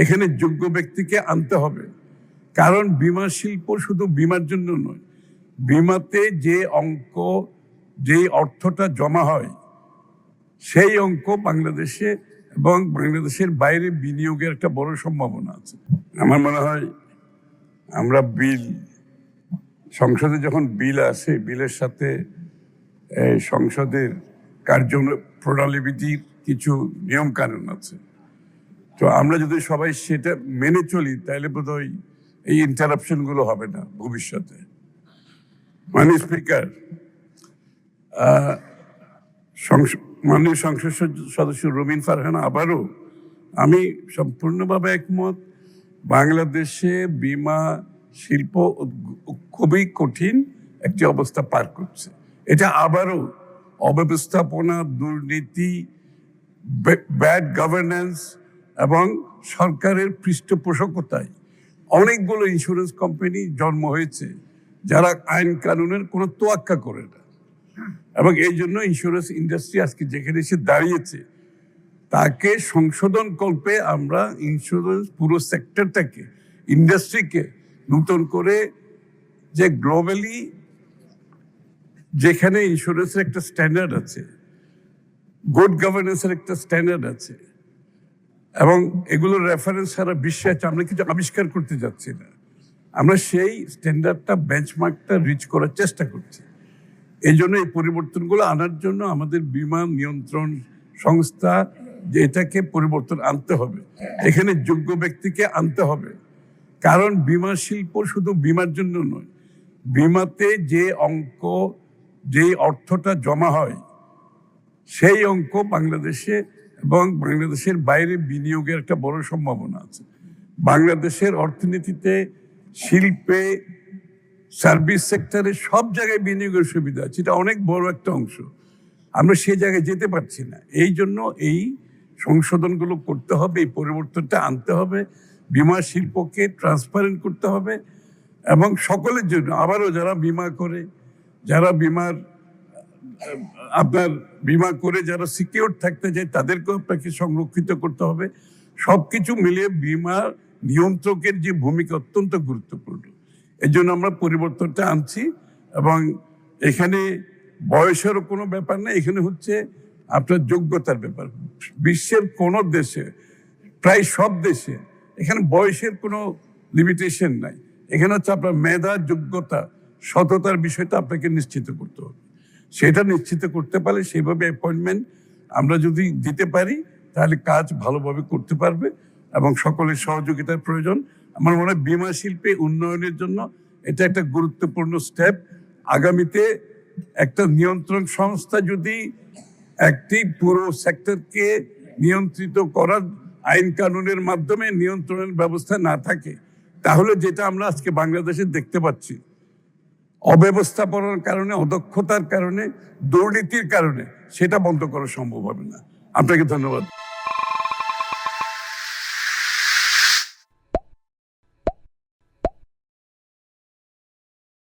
এখানে যোগ্য ব্যক্তিকে আনতে হবে, কারণ বীমা শিল্প শুধু বীমার জন্য নয়, বীমাতে যে অর্থটা জমা হয় সেই অঙ্ক বাংলাদেশে এবং বাংলাদেশের বাইরে বিনিয়োগের একটা বড় সম্ভাবনা আছে। আমার মনে হয় আমরা সংসদে যখন বিল আসে, বিলের সাথে সংসদের কার্যপ্রণালীবিধির কিছু নিয়ম কানুন আছে। তো আমরা যদি সবাই সেটা মেনে চলি তাহলে বোধহয় এই ইন্টারাপশন গুলো হবে না ভবিষ্যতে। মাননীয় স্পিকার, মাননীয় সংসদ সদস্য রবিন ফারহানা, আবারও আমি সম্পূর্ণভাবে একমত। বাংলাদেশে বীমা শিল্প খুবই কঠিন একটি অবস্থা পার করছে। এটা আবারও অব্যবস্থাপনা, দুর্নীতি, ব্যাড গভর্নেন্স এবং সরকারের পৃষ্ঠপোষকতায় অনেকগুলো ইন্স্যুরেন্স কোম্পানি জন্ম হয়েছে যারা আইন কানুনের কোনো তোয়াক্কা করে না, এবং এই জন্য ইন্স্যুরেন্স ইন্ডাস্ট্রি আজকে যেখানে এসে দাঁড়িয়েছে তাকে সংশোধন কল্পে আমরা ইন্স্যুরেন্স পুরো সেক্টরটাকে, ইন্ডাস্ট্রিকে নতুন করে, যে গ্লোবালি যেখানে ইন্স্যুরেন্সের একটা স্ট্যান্ডার্ড আছে, গুড গভর্নেন্সের একটা স্ট্যান্ডার্ড আছে, এবং এগুলোর রেফারেন্স সারা বিশ্বে আছে। আমরা কিছু আবিষ্কার করতে যাচ্ছি না, আমরা সেই স্ট্যান্ডার্ডটা, বেঞ্চমার্কটা রিচ করার চেষ্টা করছি। এই জন্য এই পরিবর্তনগুলো আনার জন্য আমাদের বীমা নিয়ন্ত্রণ সংস্থা, যে এটাকে পরিবর্তন আনতে হবে, এখানে যোগ্য ব্যক্তিকে আনতে হবে, কারণ বীমা শিল্প শুধু বীমার জন্য নয়, বীমাতে যে অর্থটা জমা হয় সেই অঙ্ক বাংলাদেশে এবং বাংলাদেশের বাইরে বিনিয়োগের একটা বড় সম্ভাবনা আছে। বাংলাদেশের অর্থনীতিতে, শিল্পে, সার্ভিস সেক্টরে সব জায়গায় বিনিয়োগের সুবিধা আছে, এটা অনেক বড় একটা অংশ। আমরা সেই জায়গায় যেতে পারছি না, এই জন্য এই সংশোধনগুলো করতে হবে, এই পরিবর্তনটা আনতে হবে, বীমা শিল্পকে ট্রান্সপারেন্ট করতে হবে, এবং সকলের জন্য, আবারও যারা বীমা করে, যারা বীমা করে যারা সিকিউর থাকতে চায় তাদেরকেও আপনাকে সংরক্ষিত করতে হবে। সবকিছু মিলিয়ে বীমা নিয়ন্ত্রকের যে ভূমিকা অত্যন্ত গুরুত্বপূর্ণ। এই জন্য আমরা পরিবর্তনটা আনছি, এবং এখানে বয়সেরও কোনো ব্যাপার না, এখানে হচ্ছে আপনার যোগ্যতার ব্যাপার। বিশ্বের কোনো দেশে, প্রায় সব দেশে এখানে বয়সের কোনো লিমিটেশন নাই, এখানে হচ্ছে আপনার মেধা, যোগ্যতা, সততার বিষয়টা আপনাকে নিশ্চিত করতে হবে। সেটা নিশ্চিত করতে পারলে, সেইভাবে অ্যাপয়েন্টমেন্ট আমরা যদি দিতে পারি তাহলে কাজ ভালোভাবে করতে পারবে, এবং সকলের সহযোগিতার প্রয়োজন। আমার মনে হয় বীমা শিল্পে উন্নয়নের জন্য এটা একটা গুরুত্বপূর্ণ স্টেপ। আগামীতে একটা নিয়ন্ত্রণ সংস্থা যদি একটি পুরো সেক্টরকে নিয়ন্ত্রিত করার আইন কানুনের মাধ্যমে নিয়ন্ত্রণের ব্যবস্থা না থাকে, তাহলে যেটা আমরা আজকে বাংলাদেশে দেখতে পাচ্ছি, অব্যবস্থাপনার কারণে, অদক্ষতার কারণে, দুর্নীতির কারণে, সেটা বন্ধ করা সম্ভব হবে না। আপনাকে ধন্যবাদ।